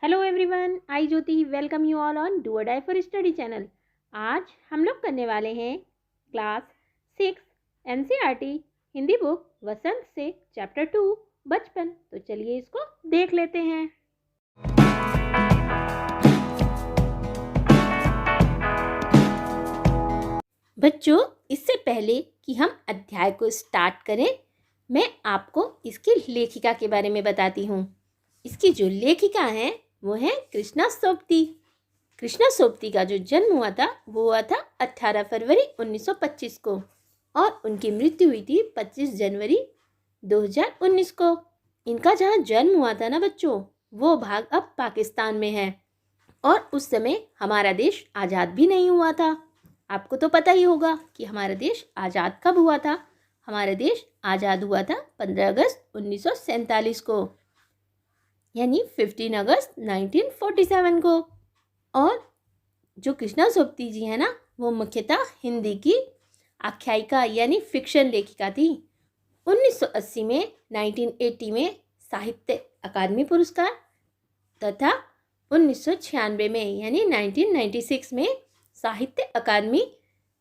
Hello everyone, I Jyoti welcome you all on do और die for study channel. आज हम लोग करने वाले हैं क्लास 6 एनसीईआरटी हिंदी बुक वसंत से चैप्टर 2 बचपन। तो चलिए इसको देख लेते हैं। बच्चों, इससे पहले कि हम अध्याय को स्टार्ट करें, मैं आपको इसकी लेखिका के बारे में बताती हूँ। इसकी जो लेखिका है वो है कृष्णा सोबती। कृष्णा सोबती का जो जन्म हुआ था वो हुआ था 18 फरवरी 1925 को और उनकी मृत्यु हुई थी 25 जनवरी 2019 को। इनका जहाँ जन्म हुआ था ना बच्चों, वो भाग अब पाकिस्तान में है और उस समय हमारा देश आज़ाद भी नहीं हुआ था। आपको तो पता ही होगा कि हमारा देश आज़ाद कब हुआ था। हमारा देश आज़ाद हुआ था 15 अगस्त 1947 को, यानी 15 अगस्त 1947 को। और जो कृष्णा सोबती जी है ना, वो मुख्यतः हिंदी की आख्यायिका यानी फिक्शन लेखिका थी। 1980 में 1980 में साहित्य अकादमी पुरस्कार तथा 1996 में यानी 1996 में साहित्य अकादमी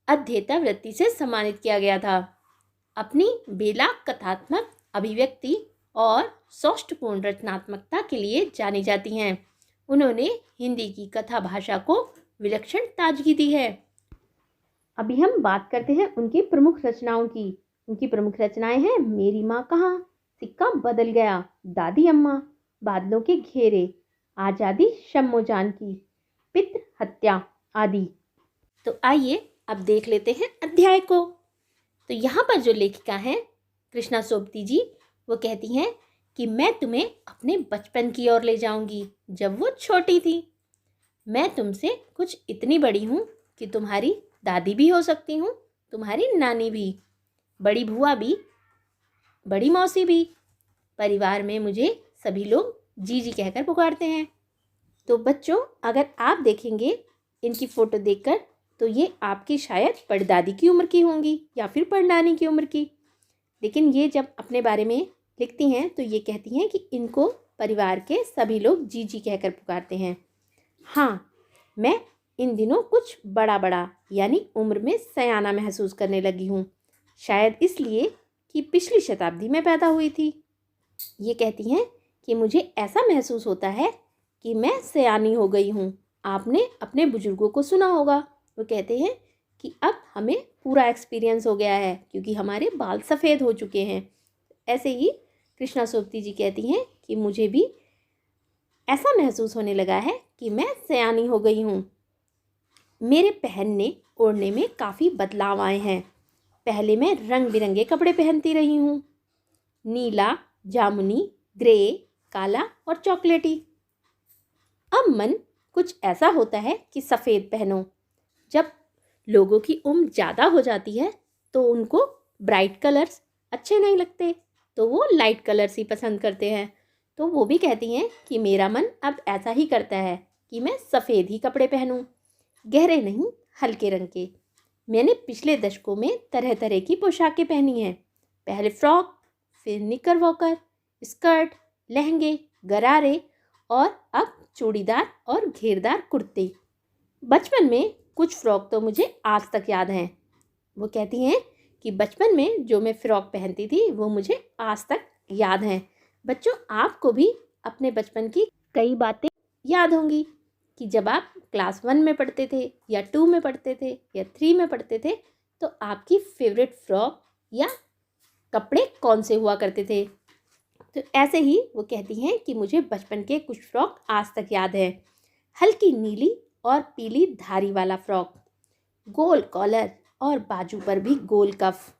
अध्येता वृत्ति से सम्मानित किया गया था। अपनी बेलाग कथात्मक अभिव्यक्ति और सौष्ठवपूर्ण रचनात्मकता के लिए जानी जाती हैं। उन्होंने हिंदी की कथा भाषा को विलक्षण ताजगी दी है। अभी हम बात करते हैं उनकी प्रमुख रचनाओं की। उनकी प्रमुख रचनाएं हैं मेरी माँ कहाँ, सिक्का बदल गया, दादी अम्मा, बादलों के घेरे, आज़ादी शम्मो जान की, पितृ हत्या आदि। तो आइए अब देख लेते हैं अध्याय को। तो यहाँ पर जो लेखिका हैं कृष्णा सोबती जी, वो कहती हैं कि मैं तुम्हें अपने बचपन की ओर ले जाऊंगी जब वो छोटी थी। मैं तुमसे कुछ इतनी बड़ी हूँ कि तुम्हारी दादी भी हो सकती हूँ, तुम्हारी नानी भी, बड़ी बुआ भी, बड़ी मौसी भी। परिवार में मुझे सभी लोग जीजी कहकर पुकारते हैं। तो बच्चों, अगर आप देखेंगे इनकी फ़ोटो देखकर तो ये आपकी शायद परदादी की उम्र की होंगी या फिर परनानी की उम्र की। लेकिन ये जब अपने बारे में लिखती हैं तो ये कहती हैं कि इनको परिवार के सभी लोग जीजी कहकर पुकारते हैं। हाँ, मैं इन दिनों कुछ बड़ा बड़ा यानी उम्र में सयाना महसूस करने लगी हूँ, शायद इसलिए कि पिछली शताब्दी में पैदा हुई थी। ये कहती हैं कि मुझे ऐसा महसूस होता है कि मैं सयानी हो गई हूँ। आपने अपने बुजुर्गों को सुना होगा, वो कहते हैं कि अब हमें पूरा एक्सपीरियंस हो गया है क्योंकि हमारे बाल सफ़ेद हो चुके हैं। ऐसे ही कृष्णा सोबती जी कहती हैं कि मुझे भी ऐसा महसूस होने लगा है कि मैं सयानी हो गई हूँ। मेरे पहनने ओढ़ने में काफ़ी बदलाव आए हैं। पहले मैं रंग बिरंगे कपड़े पहनती रही हूँ, नीला, जामुनी, ग्रे, काला और चॉकलेटी। अब मन कुछ ऐसा होता है कि सफ़ेद पहनो। जब लोगों की उम्र ज़्यादा हो जाती है तो उनको ब्राइट कलर्स अच्छे नहीं लगते, तो वो लाइट कलर्स ही पसंद करते हैं। तो वो भी कहती हैं कि मेरा मन अब ऐसा ही करता है कि मैं सफ़ेद ही कपड़े पहनूं, गहरे नहीं, हल्के रंग के। मैंने पिछले दशकों में तरह तरह की पोशाकें पहनी हैं। पहले फ्रॉक, फिर निकरवॉकर, स्कर्ट, लहंगे, गरारे और अब चूड़ीदार और घेरदार कुर्ते। बचपन में कुछ फ्रॉक तो मुझे आज तक याद हैं। वो कहती हैं कि बचपन में जो मैं फ़्रॉक पहनती थी वो मुझे आज तक याद हैं। बच्चों, आपको भी अपने बचपन की कई बातें याद होंगी कि जब आप क्लास 1 में पढ़ते थे या 2 में पढ़ते थे या 3 में पढ़ते थे तो आपकी फेवरेट फ्रॉक या कपड़े कौन से हुआ करते थे। तो ऐसे ही वो कहती हैं कि मुझे बचपन के कुछ फ्रॉक आज तक याद है। हल्की नीली और पीली धारी वाला फ्रॉक, गोल कॉलर और बाजू पर भी गोल कफ,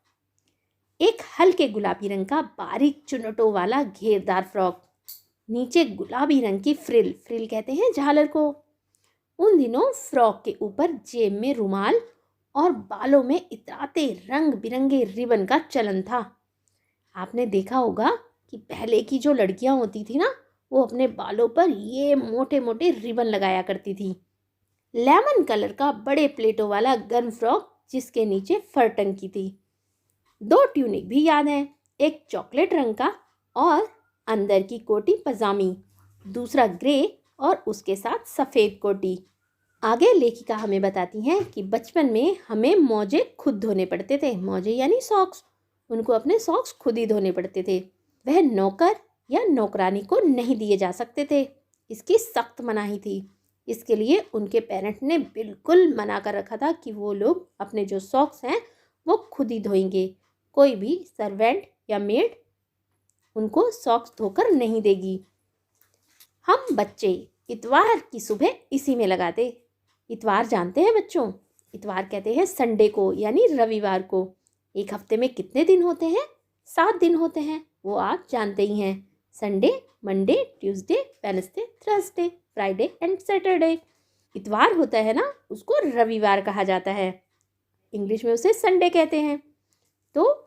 एक हल्के गुलाबी रंग का बारीक चुनटों वाला घेरदार फ्रॉक, नीचे गुलाबी रंग की फ्रिल, फ्रिल कहते हैं झालर को। उन दिनों फ्रॉक के ऊपर जेब में रुमाल और बालों में इतराते रंग बिरंगे रिबन का चलन था। आपने देखा होगा कि पहले की जो लड़कियां होती थी ना, वो अपने बालों पर ये मोटे मोटे रिबन लगाया करती थी। लेमन कलर का बड़े प्लेटों वाला गर्म फ्रॉक जिसके नीचे फर टंकी थी। 2 ट्यूनिक भी याद हैं, एक चॉकलेट रंग का और अंदर की कोटी पजामी, दूसरा ग्रे और उसके साथ सफ़ेद कोटी। आगे लेखिका हमें बताती हैं कि बचपन में हमें मोजे खुद धोने पड़ते थे। मोजे यानी सॉक्स, उनको अपने सॉक्स खुद ही धोने पड़ते थे। वह नौकर या नौकरानी को नहीं दिए जा सकते थे, इसकी सख्त मनाही थी। इसके लिए उनके पेरेंट ने बिल्कुल मना कर रखा था कि वो लोग अपने जो सॉक्स हैं वो खुद ही धोएंगे। कोई भी सर्वेंट या मेड उनको सॉक्स धोकर नहीं देगी। हम बच्चे इतवार की सुबह इसी में लगाते। इतवार जानते हैं बच्चों? इतवार कहते हैं संडे को यानी रविवार को। एक हफ्ते में कितने दिन होते हैं? 7 दिन होते हैं, वो आप जानते ही हैं। Sunday, Monday, Tuesday, Wednesday, Thursday, Friday and Saturday. इतवार होता है ना, उसको रविवार कहा जाता है। इंग्लिश में उसे संडे कहते हैं। तो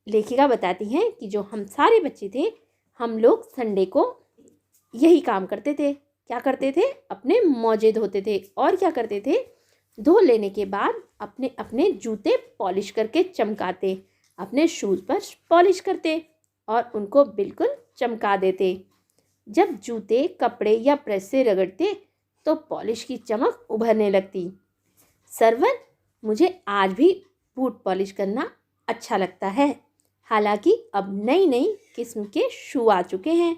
लेखिका बताती हैं कि जो हम सारे बच्चे थे, हम लोग संडे को यही काम करते थे। क्या करते थे? अपने मोजे धोते थे। और क्या करते थे? धो लेने के बाद अपने अपने जूते पॉलिश करके चमकाते, अपने शूज़ पर पॉलिश करते और उनको बिल्कुल चमका देते। जब जूते कपड़े या ब्रश से रगड़ते तो पॉलिश की चमक उभरने लगती। सरवर, मुझे आज भी बूट पॉलिश करना अच्छा लगता है। हालांकि अब नई नई किस्म के शू आ चुके हैं।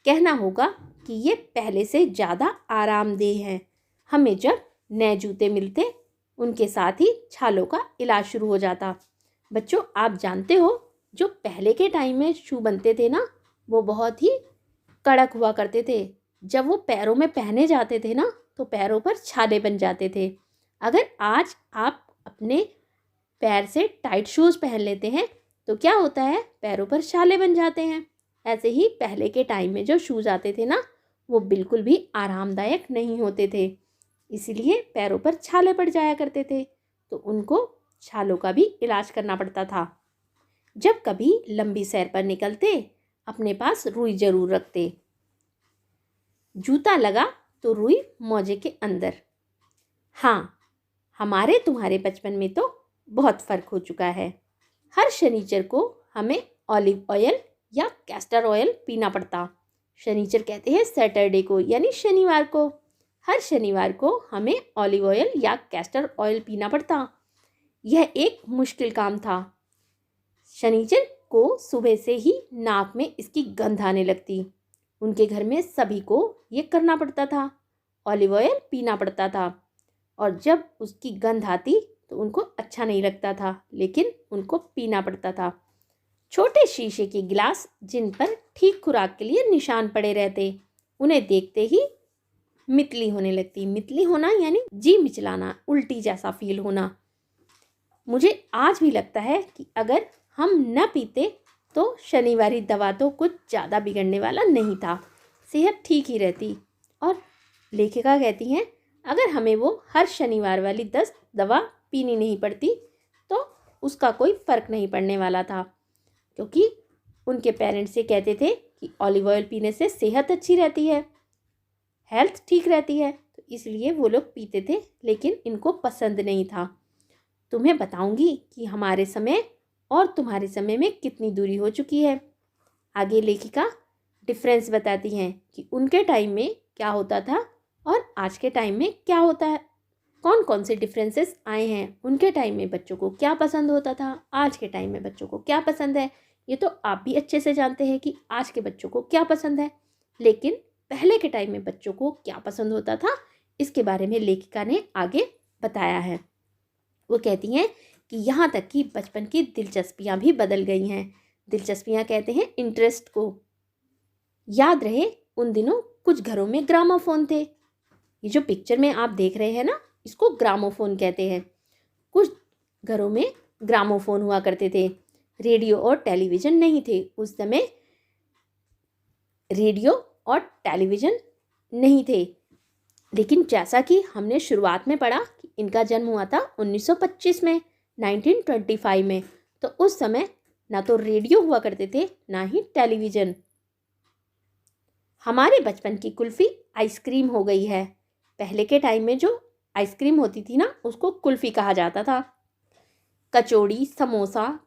कहना होगा कि ये पहले से ज़्यादा आरामदेह हैं। हमें जब नए जूते मिलते, उनके साथ ही छालों का इलाज शुरू हो जाता। बच्चों, आप जानते हो जो पहले के टाइम में शू बनते थे ना, वो बहुत ही कड़क हुआ करते थे। जब वो पैरों में पहने जाते थे ना, तो पैरों पर छाले बन जाते थे। अगर आज आप अपने पैर से टाइट शूज़ पहन लेते हैं तो क्या होता है? पैरों पर छाले बन जाते हैं। ऐसे ही पहले के टाइम में जो शूज़ आते थे ना, वो बिल्कुल भी आरामदायक नहीं होते थे, इसलिए पैरों पर छाले पड़ जाया करते थे। तो उनको छालों का भी इलाज करना पड़ता था। जब कभी लंबी सैर पर निकलते, अपने पास रुई जरूर रखते। जूता लगा तो रुई मोजे के अंदर। हाँ, हमारे तुम्हारे बचपन में तो बहुत फ़र्क हो चुका है। हर शनिचर को हमें ऑलिव ऑयल या कैस्टर ऑयल पीना पड़ता। शनिचर कहते हैं सैटरडे को यानी शनिवार को। हर शनिवार को हमें ऑलिव ऑयल या कैस्टर ऑयल पीना पड़ता। यह एक मुश्किल काम था। शनिचर को सुबह से ही नाक में इसकी गंध आने लगती। उनके घर में सभी को ये करना पड़ता था। ऑलिव ऑयल पीना पड़ता था और जब उसकी गंध आती तो उनको अच्छा नहीं लगता था, लेकिन उनको पीना पड़ता था। छोटे शीशे के गिलास जिन पर ठीक खुराक के लिए निशान पड़े रहते, उन्हें देखते ही मितली होने लगती। मितली होना यानी जी मिचलाना, उल्टी जैसा फील होना। मुझे आज भी लगता है कि अगर हम न पीते तो शनिवारी दवा तो कुछ ज़्यादा बिगड़ने वाला नहीं था, सेहत ठीक ही रहती। और लेखिका कहती हैं अगर हमें वो हर शनिवार वाली 10 दवा पीनी नहीं पड़ती तो उसका कोई फ़र्क नहीं पड़ने वाला था, क्योंकि उनके पेरेंट्स ये कहते थे कि ऑलिव ऑयल पीने से सेहत अच्छी रहती है, हेल्थ ठीक रहती है, तो इसलिए वो लोग पीते थे, लेकिन इनको पसंद नहीं था। तुम्हें बताऊंगी कि हमारे समय और तुम्हारे समय में कितनी दूरी हो चुकी है। आगे लेखिका डिफरेंस बताती हैं कि उनके टाइम में क्या होता था और आज के टाइम में क्या होता है, कौन कौन से डिफरेंसेस आए हैं। उनके टाइम में बच्चों को क्या पसंद होता था, आज के टाइम में बच्चों को क्या पसंद है। ये तो आप भी अच्छे से जानते हैं कि आज के बच्चों को क्या पसंद है, लेकिन पहले के टाइम में बच्चों को क्या पसंद होता था, इसके बारे में लेखिका ने आगे बताया है। वो कहती हैं कि यहाँ तक कि बचपन की दिलचस्पियाँ भी बदल गई हैं। दिलचस्पियाँ कहते हैं इंटरेस्ट को। याद रहे उन दिनों कुछ घरों में ग्रामोफोन थे। ये जो पिक्चर में आप देख रहे हैं ना, इसको ग्रामोफोन कहते हैं। कुछ घरों में ग्रामोफोन हुआ करते थे। रेडियो और टेलीविज़न नहीं थे उस समय। रेडियो और टेलीविज़न नहीं थे, लेकिन जैसा कि हमने शुरुआत में पढ़ा कि इनका जन्म हुआ था 1925 में, 1925 में। तो उस समय ना तो रेडियो हुआ करते थे, ना ही टेलीविज़न। हमारे बचपन की कुल्फ़ी आइसक्रीम हो गई है। पहले के टाइम में जो आइसक्रीम होती थी ना, उसको कुल्फ़ी कहा जाता था। कचौड़ी, समोसा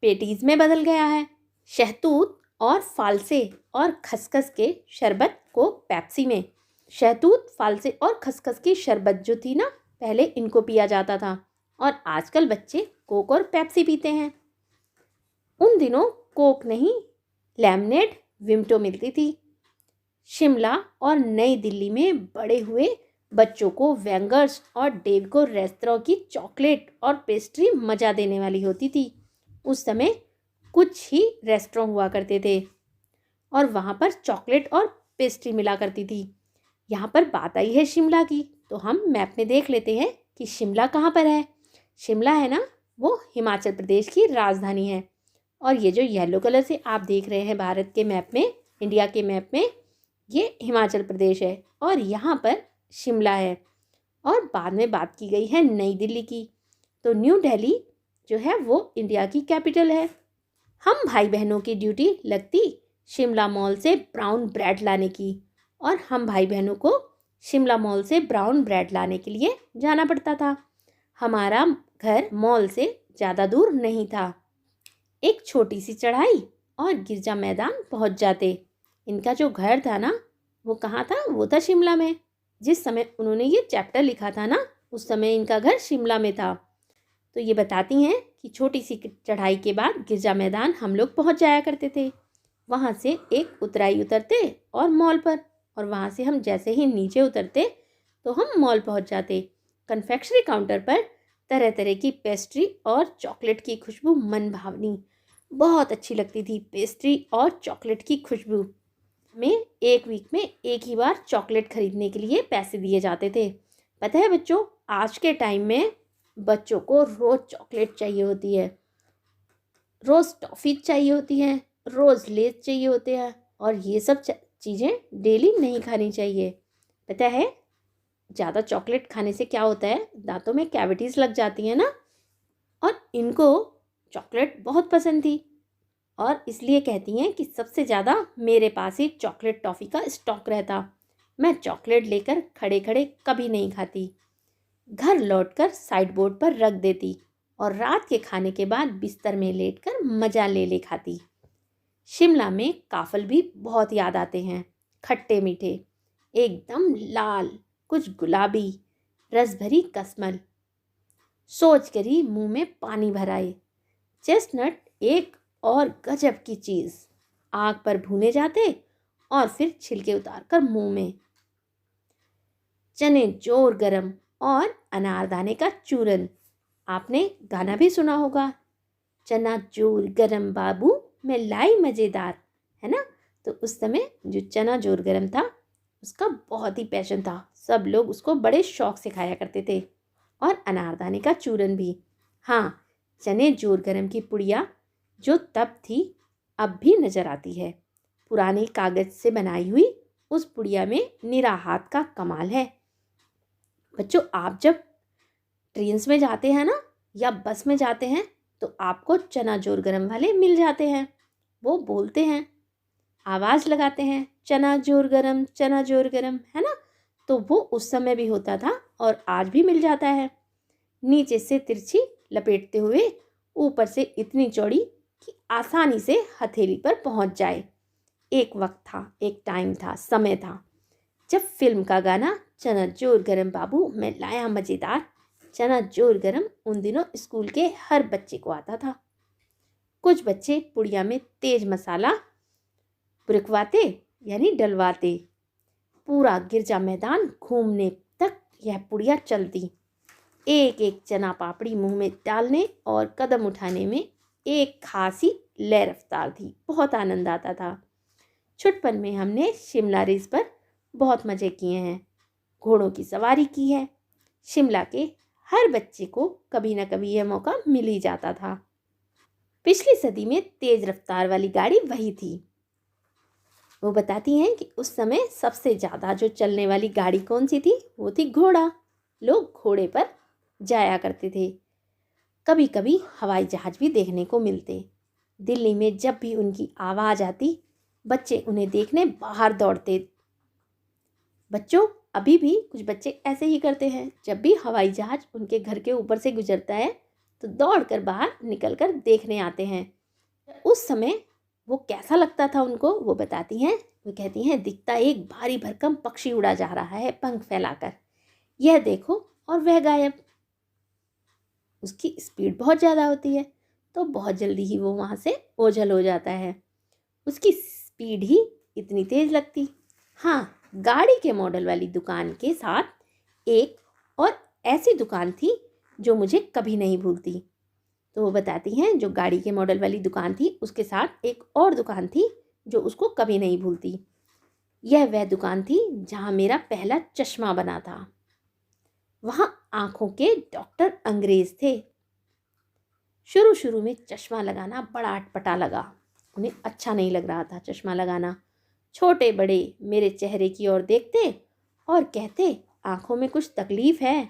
पेटीज़ में बदल गया है। शहतूत और फालसे और खसखस के शरबत को पेप्सी में। शहतूत, फालसे और खसखस की शरबत जो थी ना, पहले इनको पिया जाता था और आजकल बच्चे कोक और पेप्सी पीते हैं। उन दिनों कोक नहीं, लेमनेड, विम्टो मिलती थी। शिमला और नई दिल्ली में बड़े हुए बच्चों को वेंगर्स और डेविको रेस्तरां की चॉकलेट और पेस्ट्री मज़ा देने वाली होती थी। उस समय कुछ ही रेस्टोरेंट हुआ करते थे और वहाँ पर चॉकलेट और पेस्ट्री मिला करती थी। यहाँ पर बात आई है शिमला की, तो हम मैप में देख लेते हैं कि शिमला कहाँ पर है। शिमला है ना, वो हिमाचल प्रदेश की राजधानी है। और ये जो येलो कलर से आप देख रहे हैं भारत के मैप में, इंडिया के मैप में, ये हिमाचल प्रदेश है और यहाँ पर शिमला है। और बाद में बात की गई है नई दिल्ली की, तो न्यू दिल्ली जो है वो इंडिया की कैपिटल है। हम भाई बहनों की ड्यूटी लगती शिमला मॉल से ब्राउन ब्रेड लाने की, और हम भाई बहनों को शिमला मॉल से ब्राउन ब्रेड लाने के लिए जाना पड़ता था। हमारा घर मॉल से ज़्यादा दूर नहीं था, एक छोटी सी चढ़ाई और गिरजा मैदान पहुंच जाते। इनका जो घर था ना, वो कहाँ था? वो था शिमला में। जिस समय उन्होंने ये चैप्टर लिखा था ना, उस समय इनका घर शिमला में था। तो ये बताती हैं कि छोटी सी चढ़ाई के बाद गिरजा मैदान हम लोग पहुंच जाया करते थे। वहाँ से एक उतराई उतरते और मॉल पर, और वहाँ से हम जैसे ही नीचे उतरते तो हम मॉल पहुँच जाते। कन्फेक्शनरी काउंटर पर तरह तरह की पेस्ट्री और चॉकलेट की खुशबू मन भावनी, बहुत अच्छी लगती थी पेस्ट्री और चॉकलेट की खुशबू। में एक वीक में एक ही बार चॉकलेट खरीदने के लिए पैसे दिए जाते थे। पता है बच्चों, आज के टाइम में बच्चों को रोज़ चॉकलेट चाहिए होती है, रोज़ टॉफ़ी चाहिए होती है, रोज़ लेस चाहिए होते हैं, और ये सब चीज़ें डेली नहीं खानी चाहिए। पता है, ज़्यादा चॉकलेट खाने से क्या होता है? दांतों में कैविटीज़ लग जाती हैं ना। और इनको चॉकलेट बहुत पसंद थी और इसलिए कहती हैं कि सबसे ज़्यादा मेरे पास ही चॉकलेट टॉफ़ी का स्टॉक रहता। मैं चॉकलेट लेकर खड़े खड़े कभी नहीं खाती, घर लौटकर साइड बोर्ड पर रख देती और रात के खाने के बाद बिस्तर में लेटकर मज़ा ले ले खाती। शिमला में काफ़ल भी बहुत याद आते हैं, खट्टे मीठे, एकदम लाल, कुछ गुलाबी, रस भरी कसमल, सोच कर ही मुँह में पानी भर आए। चेस्टनट एक और गजब की चीज़, आग पर भूने जाते और फिर छिलके उतार कर मुँह में। चने जोर गरम और अनारदाने का चूरन, आपने गाना भी सुना होगा, चना जोर गरम बाबू मैं लाई मज़ेदार, है ना। तो उस समय जो चना जोर गरम था उसका बहुत ही पैशन था, सब लोग उसको बड़े शौक से खाया करते थे। और अनारदाने का चूरन भी। हाँ, चने जोर गरम की पुड़िया जो तब थी अब भी नज़र आती है। पुराने कागज़ से बनाई हुई उस पुड़िया में निरा हाथ का कमाल है। बच्चों, आप जब ट्रेन्स में जाते हैं ना या बस में जाते हैं तो आपको चना जोर गरम वाले मिल जाते हैं। वो बोलते हैं, आवाज़ लगाते हैं, चना जोर गरम, है ना। तो वो उस समय भी होता था और आज भी मिल जाता है। नीचे से तिरछी लपेटते हुए, ऊपर से इतनी चौड़ी कि आसानी से हथेली पर पहुंच जाए। एक वक्त था, एक टाइम था, समय था जब फिल्म का गाना चना जोर गरम बाबू मैं लाया मज़ेदार, चना जोर गरम उन दिनों स्कूल के हर बच्चे को आता था। कुछ बच्चे पुड़िया में तेज मसाला बुरकवाते यानी डलवाते। पूरा गिरजा मैदान घूमने तक यह पुड़िया चलती। एक एक चना पापड़ी मुंह में डालने और कदम उठाने में एक खासी लय रफ्तार थी, बहुत आनंद आता था। छुटपन में हमने शिमला रेस पर बहुत मज़े किए हैं, घोड़ों की सवारी की है। शिमला के हर बच्चे को कभी ना कभी यह मौका मिल ही जाता था। पिछली सदी में तेज रफ्तार वाली गाड़ी वही थी। वो बताती हैं कि उस समय सबसे ज़्यादा जो चलने वाली गाड़ी कौन सी थी? वो थी घोड़ा। लोग घोड़े पर जाया करते थे। कभी कभी हवाई जहाज़ भी देखने को मिलते। दिल्ली में जब भी उनकी आवाज़ आती, बच्चे उन्हें देखने बाहर दौड़ते। बच्चों, अभी भी कुछ बच्चे ऐसे ही करते हैं, जब भी हवाई जहाज़ उनके घर के ऊपर से गुजरता है तो दौड़कर बाहर निकलकर देखने आते हैं। उस समय वो कैसा लगता था उनको, वो बताती हैं। वो कहती हैं, दिखता एक भारी भरकम पक्षी उड़ा जा रहा है पंख फैलाकर, यह देखो, और वह गायब। उसकी स्पीड बहुत ज़्यादा होती है, तो बहुत जल्दी ही वो वहाँ से ओझल हो जाता है। उसकी स्पीड ही इतनी तेज़ लगती। हाँ, गाड़ी के मॉडल वाली दुकान के साथ एक और ऐसी दुकान थी जो मुझे कभी नहीं भूलती। तो वो बताती हैं, जो गाड़ी के मॉडल वाली दुकान थी उसके साथ एक और दुकान थी जो उसको कभी नहीं भूलती। यह वह दुकान थी जहाँ मेरा पहला चश्मा बना था। वहाँ आँखों के डॉक्टर अंग्रेज थे। शुरू शुरू में चश्मा लगाना बड़ा अटपटा लगा। उन्हें अच्छा नहीं लग रहा था चश्मा लगाना। छोटे बड़े मेरे चेहरे की ओर देखते और कहते, आँखों में कुछ तकलीफ है।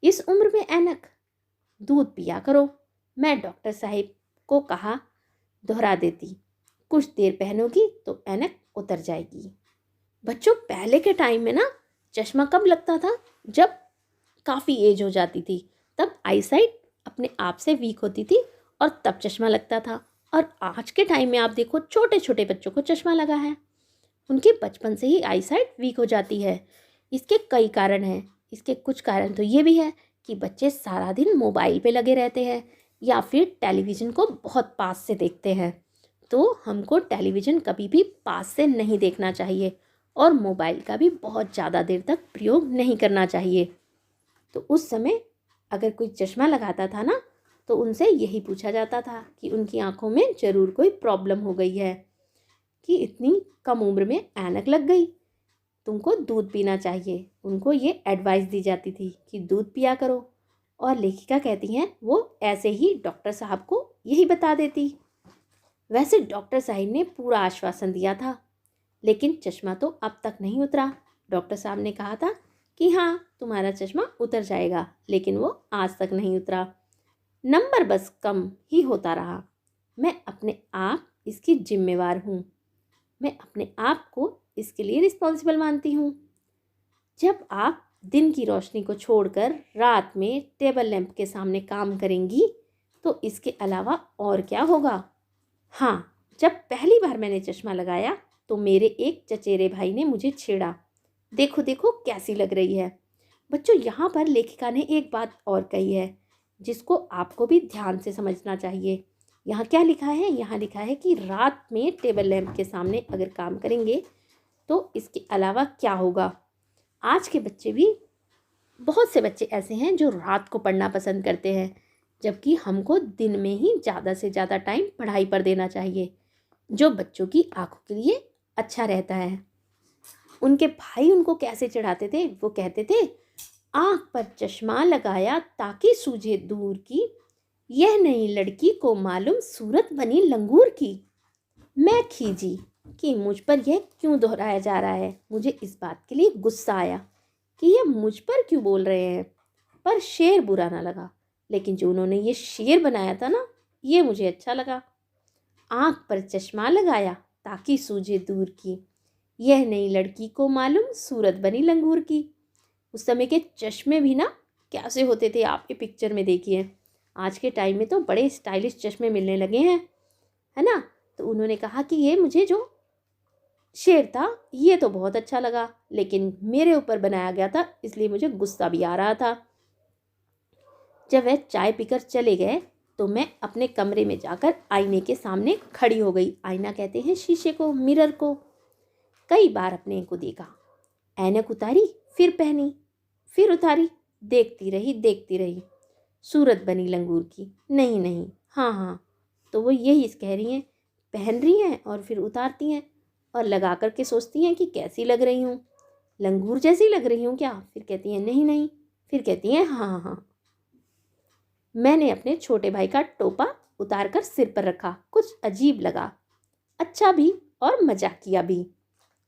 इस उम्र में ऐनक, दूध पिया करो। मैं डॉक्टर साहिब को कहा दोहरा देती, कुछ देर पहनोगी तो ऐनक उतर जाएगी। बच्चों, पहले के टाइम में ना चश्मा कब लगता था, जब काफ़ी एज हो जाती थी, तब आईसाइट अपने आप से वीक होती थी और तब चश्मा लगता था। और आज के टाइम में आप देखो, छोटे छोटे बच्चों को चश्मा लगा है। उनके बचपन से ही आईसाइट वीक हो जाती है। इसके कई कारण हैं। इसके कुछ कारण तो ये भी है कि बच्चे सारा दिन मोबाइल पे लगे रहते हैं या फिर टेलीविज़न को बहुत पास से देखते हैं। तो हमको टेलीविज़न कभी भी पास से नहीं देखना चाहिए और मोबाइल का भी बहुत ज़्यादा देर तक प्रयोग नहीं करना चाहिए। तो उस समय अगर कोई चश्मा लगाता था ना, तो उनसे यही पूछा जाता था कि उनकी आंखों में ज़रूर कोई प्रॉब्लम हो गई है, कि इतनी कम उम्र में ऐनक लग गई, तुमको दूध पीना चाहिए। उनको ये एडवाइस दी जाती थी कि दूध पिया करो। और लेखिका कहती हैं, वो ऐसे ही डॉक्टर साहब को यही बता देती। वैसे डॉक्टर साहब ने पूरा आश्वासन दिया था, लेकिन चश्मा तो अब तक नहीं उतरा। डॉक्टर साहब ने कहा था कि हाँ, तुम्हारा चश्मा उतर जाएगा, लेकिन वो आज तक नहीं उतरा। नंबर बस कम ही होता रहा। मैं अपने आप इसकी जिम्मेवार हूँ। मैं अपने आप को इसके लिए रिस्पॉन्सिबल मानती हूँ। जब आप दिन की रोशनी को छोड़कर रात में टेबल लैंप के सामने काम करेंगी, तो इसके अलावा और क्या होगा। हाँ, जब पहली बार मैंने चश्मा लगाया तो मेरे एक चचेरे भाई ने मुझे छेड़ा, देखो देखो कैसी लग रही है। बच्चों, यहाँ पर लेखिका ने एक बात और कही है जिसको आपको भी ध्यान से समझना चाहिए। यहाँ क्या लिखा है, यहाँ लिखा है कि रात में टेबल लैंप के सामने अगर काम करेंगे तो इसके अलावा क्या होगा। आज के बच्चे भी, बहुत से बच्चे ऐसे हैं जो रात को पढ़ना पसंद करते हैं, जबकि हमको दिन में ही ज़्यादा से ज़्यादा टाइम पढ़ाई पर देना चाहिए, जो बच्चों की आंखों के लिए अच्छा रहता है। उनके भाई उनको कैसे चढ़ाते थे, वो कहते थे, आँख पर चश्मा लगाया ताकि सूझे दूर की, यह नई लड़की को मालूम सूरत बनी लंगूर की। मैं खीजी कि मुझ पर यह क्यों दोहराया जा रहा है। मुझे इस बात के लिए गुस्सा आया कि यह मुझ पर क्यों बोल रहे हैं, पर शेर बुरा ना लगा। लेकिन जो उन्होंने ये शेर बनाया था ना, ये मुझे अच्छा लगा। आँख पर चश्मा लगाया ताकि सूझे दूर की, यह नई लड़की को मालूम सूरत बनी लंगूर की। उस समय के चश्मे भी ना कैसे होते थे, आप ये पिक्चर में देखिए। आज के टाइम में तो बड़े स्टाइलिश चश्मे मिलने लगे हैं, है ना। तो उन्होंने कहा कि ये मुझे जो शेर था ये तो बहुत अच्छा लगा, लेकिन मेरे ऊपर बनाया गया था, इसलिए मुझे गुस्सा भी आ रहा था। जब वह चाय पीकर चले गए तो मैं अपने कमरे में जाकर आईने के सामने खड़ी हो गई। आईना कहते हैं शीशे को, मिरर को। कई बार अपने को देखा, ऐनक उतारी, फिर पहनी, फिर उतारी, देखती रही। सूरत बनी लंगूर की, नहीं नहीं, हाँ हाँ। तो वो यही कह रही हैं, पहन रही हैं और फिर उतारती हैं और लगा करके सोचती हैं कि कैसी लग रही हूँ, लंगूर जैसी लग रही हूँ क्या। फिर कहती हैं नहीं नहीं, फिर कहती हैं हाँ हाँ हाँ। मैंने अपने छोटे भाई का टोपा उतार कर सिर पर रखा। कुछ अजीब लगा, अच्छा भी और मजाकिया भी।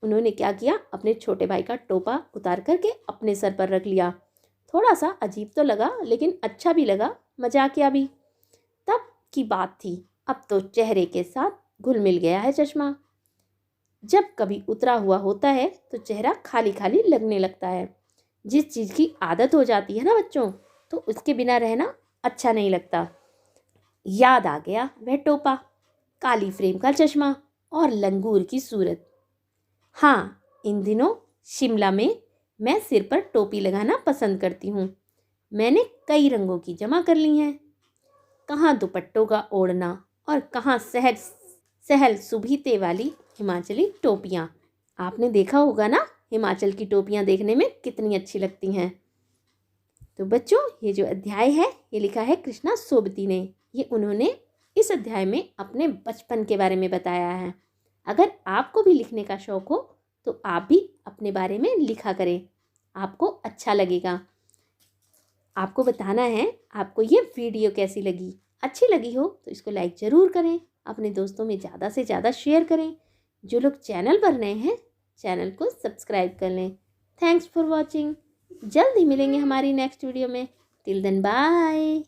उन्होंने क्या किया, अपने छोटे भाई का टोपा उतार करके अपने सर पर रख लिया। थोड़ा सा अजीब तो लगा, लेकिन अच्छा भी लगा, मजाकिया भी। तब की बात थी, अब तो चेहरे के साथ घुल मिल गया है चश्मा। जब कभी उतरा हुआ होता है तो चेहरा खाली खाली लगने लगता है। जिस चीज़ की आदत हो जाती है ना बच्चों, तो उसके बिना रहना अच्छा नहीं लगता। याद आ गया वह टोपा। काली फ्रेम का चश्मा और लंगूर की सूरत। हाँ, इन दिनों शिमला में मैं सिर पर टोपी लगाना पसंद करती हूँ। मैंने कई रंगों की जमा कर ली हैं। कहाँ दुपट्टों का ओढ़ना और कहाँ सहज सहल सुभीते वाली हिमाचली टोपियाँ। आपने देखा होगा ना, हिमाचल की टोपियाँ देखने में कितनी अच्छी लगती हैं। तो बच्चों, ये जो अध्याय है ये लिखा है कृष्णा सोबती ने। ये उन्होंने इस अध्याय में अपने बचपन के बारे में बताया है। अगर आपको भी लिखने का शौक़ हो तो आप भी अपने बारे में लिखा करें, आपको अच्छा लगेगा। आपको बताना है आपको ये वीडियो कैसी लगी। अच्छी लगी हो तो इसको लाइक ज़रूर करें, अपने दोस्तों में ज़्यादा से ज़्यादा शेयर करें। जो लोग चैनल पर नए हैं चैनल को सब्सक्राइब कर लें। Thanks for watching. जल्द ही मिलेंगे हमारी नेक्स्ट वीडियो में। Till then bye.